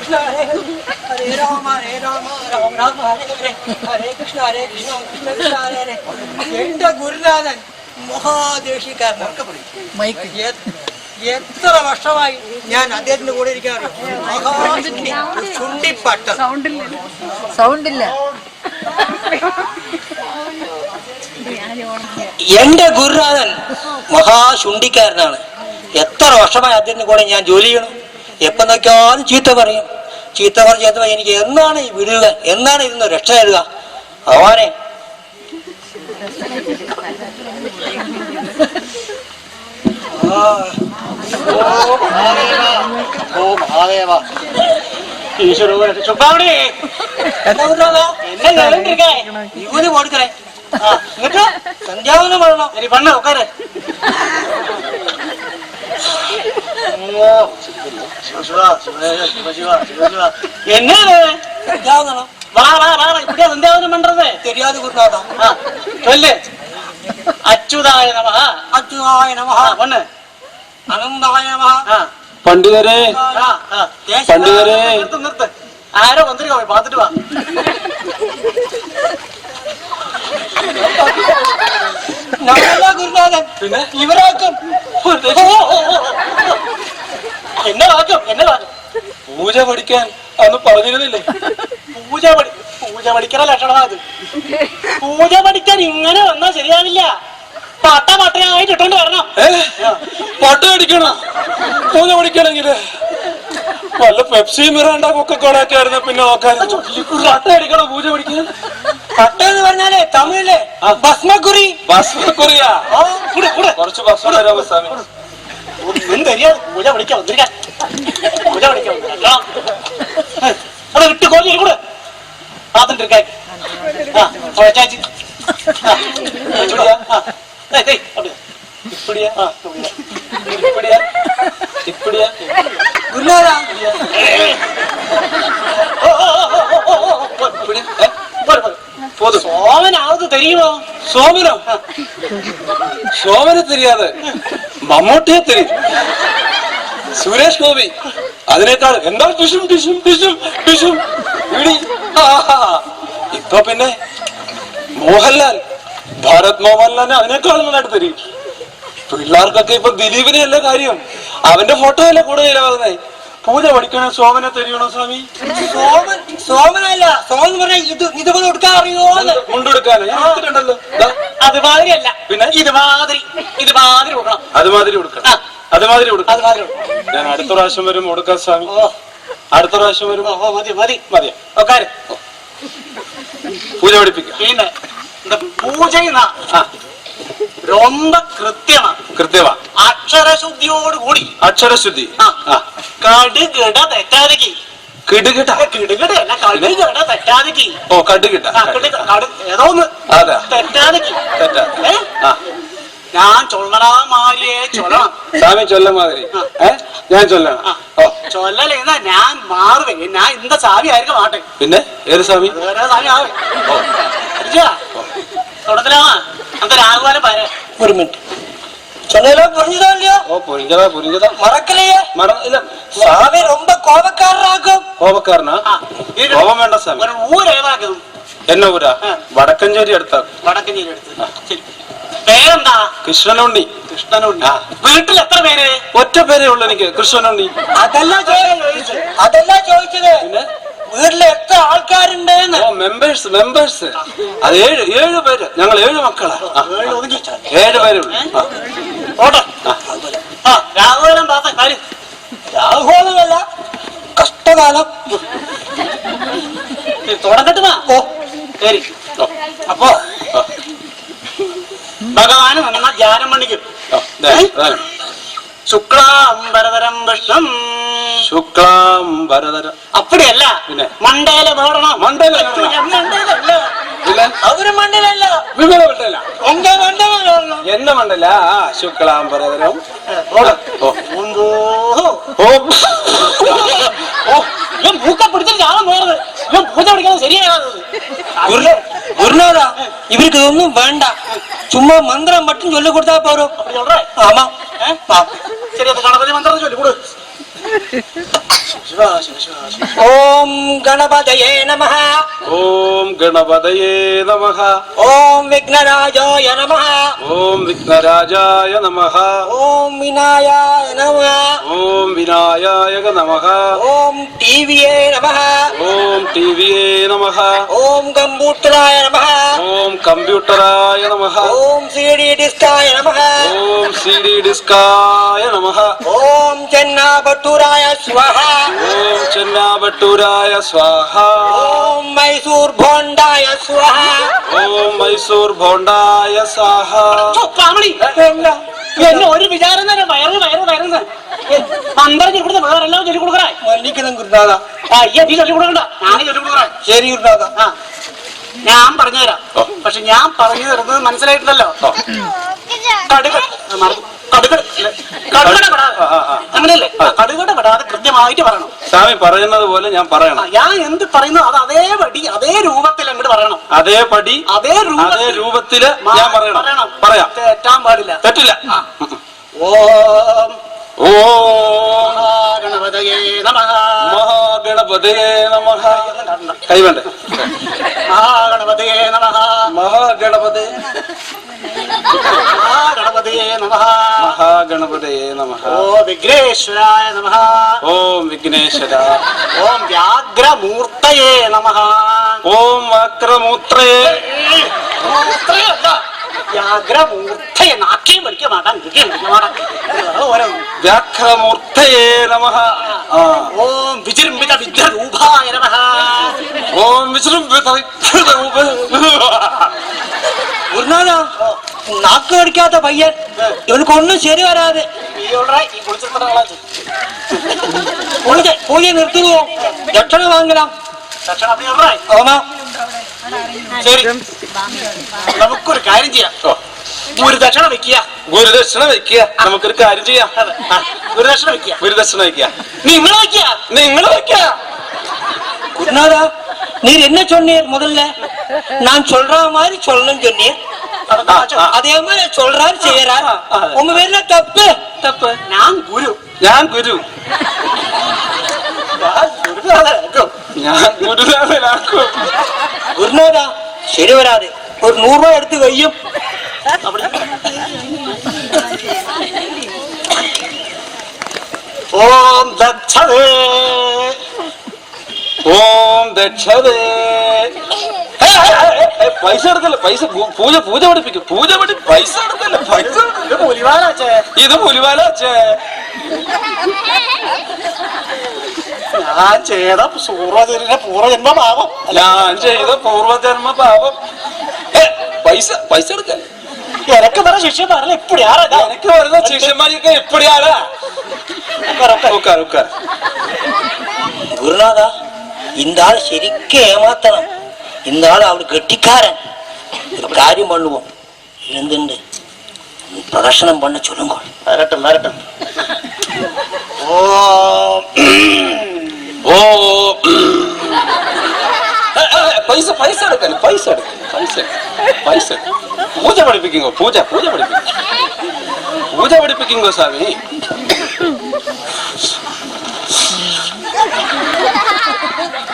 കൃഷ്ണ ഹരേ ഹരേ രാമ രാമ രാമ ഹരേ ഹരേ ഹരേ കൃഷ്ണ കൃഷ്ണ കൃഷ്ണ ഹരേ. എന്റെ ഗുരുനാഥൻ മഹാദേശിക്കാരനാണ്. എത്ര വർഷമായി ഞാൻ അദ്ദേഹത്തിന്റെ കൂടെ ഇരിക്കാറ്. ചുണ്ടിപ്പട്ട സൗണ്ടില്ല. എന്റെ ഗുരുനാഥൻ മഹാശുണ്ടിക്കാരനാണ്. എത്ര വർഷമായി അദ്ദേഹത്തിന്റെ കൂടെ ഞാൻ ജോലി ചെയ്യണം. എപ്പം നോക്കിയാലും ചീത്ത പറയും. ചീത്ത പറഞ്ഞ എനിക്ക് എന്നാണ് ഈ വിടുക, എന്നാണ് ഇതിന്ന് രക്ഷ തരുക. ഭഗവാനെ, ഇവന് കൊടുക്കറേ സന്ധ്യാവനം പറഞ്ഞോ ഇനി പണ്ണ ഉക്കാരെ. എന്നാണ് സന്ധ്യാവനം? இப்படியா சந்தியாவனம் பண்றது? தெரியாது குருநாதா. சொல்லு. அச்சுதாய நமஹ. அச்சுதாய நமஹ. ஒண்ணு. அனந்தாய நமஹ. പണ്ഡിതരെ പണ്ഡിതരെ നിർത്ത്. ആരോ വന്നിരിക്കോ, പോയി പാത്തിട്ട് വാ. ഗുരുനാഥൻ പിന്നെ ഇവരാക്കും എന്നെ വാക്കും. എന്നെ വാക്കും പൂജ പഠിക്കാൻ അന്ന് പറഞ്ഞിരുന്നില്ലേ? പൂജ പഠിക്കണ ലക്ഷണമാ അത്. പൂജ പഠിക്കാൻ ഇങ്ങനെ വന്നാ ശരിയാവില്ല. പട്ടയായിട്ട് ഇട്ടോണ്ട് വരണം. പട്ട അടിക്കണ പൂജ പഠിക്കണെങ്കില് വല്ല പെപ്സി മിറാണ്ട കൊക്കക്കോളൊക്കെ ആയിരുന്ന പിന്നെ നോക്കാൻ. പട്ട അടിക്കണോ പൂജ പഠിക്കാൻ? പട്ട എന്ന് പറഞ്ഞാലേ തമിഴിലെ ഭസ്മക്കുറി. ഭസ്മക്കുറിയാ? കുറച്ച് ഭസ്മ തരാമോ സ്വാമി? പൂജ പഠിക്കാൻ വന്നിരിക്കാൻ. പൂജ പഠിക്കാൻ അവിടെ വിട്ട് കോഞ്ഞി കൂടെ പാത്തിട്ട് ഇരിക്കാൻ. ചേച്ചി சோமனாவது தெரியுமோ? சோமனோ? சோமனை தெரியாது, മമ്മൂട്ടിയെ தெரியும். സുരേഷ് ഗോപി അതിനേക്കാൾ എന്താ ടിഷും ടിഷും ടിഷും ടിഷും ഇടി. ഇപ്പൊ പിന്നെ മോഹൻലാൽ, ഭാരത് മോഹൻലാലിനെ അതിനേക്കാൾ നന്നായിട്ട് தெரியும். പിള്ളേർക്കൊക്കെ ഇപ്പൊ ദിലീപിനെ അല്ല കാര്യം, അവന്റെ ഫോട്ടോ അല്ലേ കൂടെ ചിലവാകുന്നേ. പൂജ പഠിക്കണോ സോമനെ തെരിയണോ സ്വാമി? സോമനല്ല, സോമൻ പറഞ്ഞ ഇതുപോലെ കൊടുക്കാൻ അറിയോ? മുണ്ടെടുക്കാനോ? ഞാൻ എടുത്തിട്ടുണ്ടല്ലോ. അതുമാതിരി അല്ല, പിന്നെ ഇതുമാതിരി കൊടുക്കണം. അതുമാതിരി കൊടുക്കണം. അതുമാതിരി കൊടുക്കണം. ഞാൻ അടുത്ത പ്രാവശ്യം വരും കൊടുക്കാം സ്വാമി. അടുത്ത പ്രാവശ്യം വരും. മതിയാ പൂജ പഠിപ്പിക്കാം. പിന്നെ പൂജ ரொம்ப കൃത്യമാ അക്ഷരശുദ്ധിയോട് കൂടി. അക്ഷരശുദ്ധി. കടുകിട തെറ്റാതിക്ക്. കിടുകിട? കിടുകിടല്ല, കടുകിട തെറ്റാതിക്ക്. ഓ കടുകിട ഏതോ ഒന്ന് തെറ്റാതിക്ക്. ഞാൻ ചൊല്ലണ മാതിരിയെ ചൊല്ലണം. സ്വാമി ചൊല്ല മാതിരി ഞാൻ ചൊല്ലണം. ചൊല്ലലെന്നാ ഞാൻ മാറുവേ. ഞാൻ ഇന്ത സാവി ആയിരിക്കും ആട്ടെ. പിന്നെ ഏത് സ്വാമി? സാവി ആവേ തുടക്കലാവാ. அந்த ராகுவாரம் பாரு. ஒரு மினிட் சொன்னதெல்லாம் புரிஞ்சுதா இல்லையா? ஓ புரிஞ்சதா மறக்கலையே? இல்ல. சாமி ரொம்ப கோபக்காரராகும். கோபக்காரனா? கோபம் வேண்டாம் சாமி. ஒரு ஊர் ഏതാകും? என்ன ஊரா? വടക്കഞ്ചേരി അടുത്താ. വടക്കഞ്ചേരി അടുത്ത്. ശരി. പേരെന്താ? കൃഷ്ണനുണ്ണി. കൃഷ്ണനുണ്ണി. വീട്ടിൽ എത്ര പേര്? ഒറ്റ പേരേ ഉള്ളൂ എനിക്ക്, കൃഷ്ണനുണ്ണി. അതല്ല ചോദിച്ചത്. പിന്നെ വീട്ടില് എത്ര ആൾക്കാരുണ്ട്? മെമ്പേഴ്സ് അത് 7 പേര്. ഞങ്ങൾ 7 മക്കളാ. 7 പേരുള്ളൂ. രാഘവനം രാഘവനമല്ല, കഷ്ടകാലം തുടക്കട്ടുമാ. ശരി. അപ്പോ ഭഗവാന് നന്ന ധ്യാനം പണിക്കും. ശുക്ലാംബരധരം കൃഷ്ണം. ശുക്ലാംബരധരം அப்படியல்ல, மண்டையில போடணும். மண்டையில அவரு மண்டையில விமல மண்டையில உங்க மண்டையில போடணும். என்ன மண்டையில? ശുക്ലാംബരധരം. இவன் மூக்க பிடிச்சிட்டு யாரும் போறது. இவன் பூஜை படிக்கிறது சரியாகாது. குருநாதா, இவருக்கு ஒன்றும் வேண்டாம், சும்மா மந்திரம் மட்டும் சொல்லி கொடுத்தா போறோம். அப்படி சொல்ற? ஆமா. சரி, அந்த கணபதி மந்திரம் சொல்லி கொடு. ഓം ഗണപതയേ നമഃ. ഓം ഗണപതയേ നമഃ. ഓം വിഘ്നരാജായ നമഃ. ഓം വിഘ്നരാജായ നമഃ. ഓം വിനായായ നമഃ. ഓം വിനായായ നമഃ. ഓം ടിവിയേ നമഃ. ഓം ടിവിയേ നമഃ. ഓം കമ്പ്യൂട്ടറായ നമഃ. ഓം കമ്പ്യൂട്ടറായ നമഃ. ഓം സിഡി ഡിസ്കായ നമഃ. ഓം സിഡി ഡിസ്കായ നമഃ. ഓം ചെന്നാഭട്ടൂരായ സ്വഹ. ഓം ചെന്നാഭട്ടൂരായ സ്വാഹ. ഓം മൈസൂർ ഭോണ്ടായ സ്വഹ. ഓം മൈസൂർ ഭോണ്ടായ സ്വാഹ. എന്നെ ഒരു വിചാരം തന്നെ വയറ് മന്ത്രം ചൊല്ലിക്കൊടുത്ത വേറെല്ലാം ചൊല്ലിക്കൊടുക്കറേ. മല്ലിക്കണം ഗുരുനാഥ. ഈ നീ ചൊല്ലിക്കൊടുക്കണ്ട, ഞാനേ ചൊല്ലിക്കൊടുക്കറേ. ശരി ഗുരുനാഥ. ആ ഞാൻ പറഞ്ഞുതരാം. പക്ഷെ ഞാൻ പറഞ്ഞു തരുന്നത് മനസ്സിലായിട്ടില്ലല്ലോ. അങ്ങനെയല്ലേ? കടുകട പെടാതെ കൃത്യമായിട്ട് പറയണം. സ്വാമി പറയുന്നത് പോലെ ഞാൻ പറയണം. ഞാൻ എന്ത് പറയുന്നു അത് അതേപടി അതേ രൂപത്തിൽ അങ്ങോട്ട് പറയണം. അതേപടി അതേ രൂപത്തില് ഞാൻ പറയണം. പറയാം. തെറ്റാൻ പാടില്ല. തെറ്റില്ല. ഓം ഓം ഗണപതയേ നമഃ. മഹാഗണപതയേ നമഃ. കൈവേണ്ടേ? മഹാഗണപതയേ നമഃ. മഹാഗണപതേ മഹാഗണപതയേ നമഃ. മഹാഗണപതയേ നമഃ. ഓം വിഘ്നേശ്വരായ നമഃ. ഓം വിഘ്നേശ്വര. ഓം വ്യാഘ്രമൂർത്തയേ നമഃ. ഓം വക്രമൂത്രേ. മൂർത്തയല്ല, വ്യാഘ്രമൂർത്തയെ നാട്യം പഠിക്കാൻ മാട്ടാൻ വ്യാഘ്രമൂർത്തയേ നമഃ. ഓം വിജൃംഭിത വിദ്യരൂപായ നമഃ. ഓം വിജൃംഭിത ഗുരുനാഥ, നാക്ക് കടിക്കാത്ത പയ്യൻ, ഇവനക്കൊന്നും ശരി വരാതെ പൂജ നിർത്തുകയോ ദക്ഷണ വാങ്ങലാം. ശരി, നമുക്കൊരു കാര്യം ചെയ്യാം. ഗുരുദക്ഷിണ വെക്കുക. ഗുരുദക്ഷിണ വെക്കുക. നമുക്കൊരു കാര്യം ചെയ്യാം. ഗുരുദക്ഷിണ വെക്കുക. ഗുരുദക്ഷിണ വെക്കുക. നിങ്ങൾ വെക്കുക. നിങ്ങൾ വെക്കുക. குருநாதா, நீர் என்ன சொன்னீர்? முதல்ல நான் சொல்ற மாதிரி சொல்லணும் சொன்னீர். அதே மாதிரி சொல்றாரு செய்யறாரு. உங்க பேர்ல தப்பு. തപ്പ്. ഞാൻ ഗുരു. ഞാൻ ഗുരു. ഞാൻ ഗുരുനാഥനാക്കും. குருநாதா, சரி வராது. ஒரு 100 ரூபாய் எடுத்து வையும். ഓം ദക്ഷതേ. ഓം ദക്ഷതേ. പൈസ എടുക്കല്ല. പൈസ പൂജ പഠിപ്പിക്കും. പൈസ എടുക്കല്ല. പൈസ ഇത് പുലിവാലാച്ചേ. ഇത് പുലിവാലേ. ഞാൻ ചെയ്ത പൂർവജന്മ പാപം. ഞാൻ ചെയ്ത പൂർവജന്മ പാപം. പൈസ എടുക്കല്ല. എനക്ക് വர ശിഷ്യന്മാരല്ല ഇപ്പടിയാറാ. എനിക്ക് വരുന്ന ശിഷ്യന്മാരൊക്കെ എപ്പടിയാടാ. ഉക്കാർ. குருநாதா, இந்த ஆள் ശരിക്കും ஏமாத்தണം. இந்த ஆள் அவரு கெட்டிக்காரன். ஒரு காரியம் பண்ணுவோம். இருந்துண்டு பிரதர்ஷனம் பண்ண சொல்லுங்க. വരട്ടെ. പൈസ എടുക്കല്ല. പൈസ പൂജ പഠിപ്പിക്കുങ്ങോ. പൂജ പഠിപ്പിക്കുങ്ങോ സ്വാമി.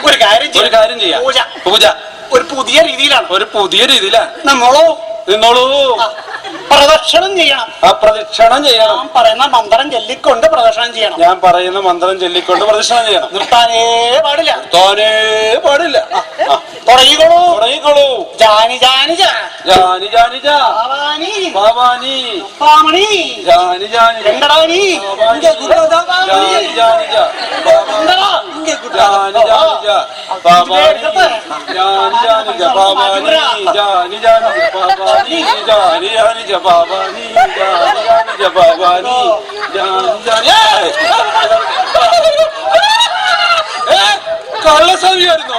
ഒരു കാര്യം ചെയ്യാം. പൂജ ഒരു പുതിയ രീതിയിലാണ്. നിന്നോളൂ. പ്രദക്ഷിണം ചെയ്യണം. പ്രദക്ഷിണം ചെയ്യണം. ഞാൻ പറയുന്ന മന്ത്രം ചൊല്ലിക്കൊണ്ട് പ്രദക്ഷിണം ചെയ്യണം. നിർത്താനേ പാടില്ല. തുടങ്ങിക്കോളൂ. ജാനി ഭവാനി പാമണി ജാനി രണ്ടടാനി കള്ളസ്വാമിയായിരുന്നോ?